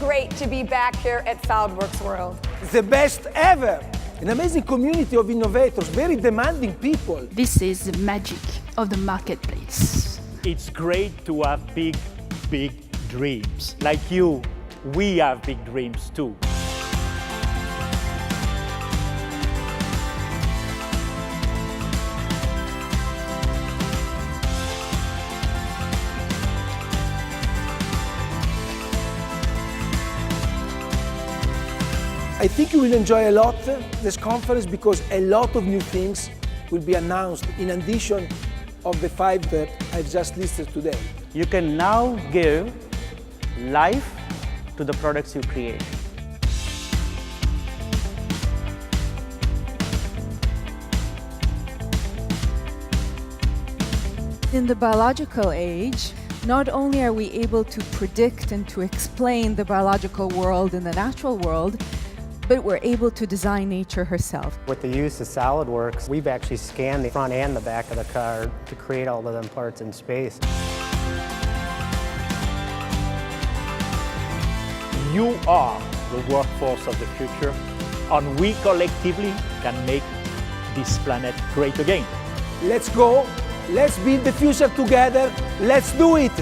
great to be back here at SOLIDWORKS World. The best ever! An amazing community of innovators, very demanding people. This is the magic of the marketplace. It's great to have big, big dreams. Like you, we have big dreams too. I think you will enjoy a lot this conference because a lot of new things will be announced in addition of the 5 that I've just listed today. You can now give life to the products you create. In the biological age, not only are we able to predict and to explain the biological world and the natural world, but we're able to design nature herself. With the use of SOLIDWORKS, we've actually scanned the front and the back of the car to create all of them parts in space. You are the workforce of the future, and we collectively can make this planet great again. Let's go, let's build the future together, let's do it!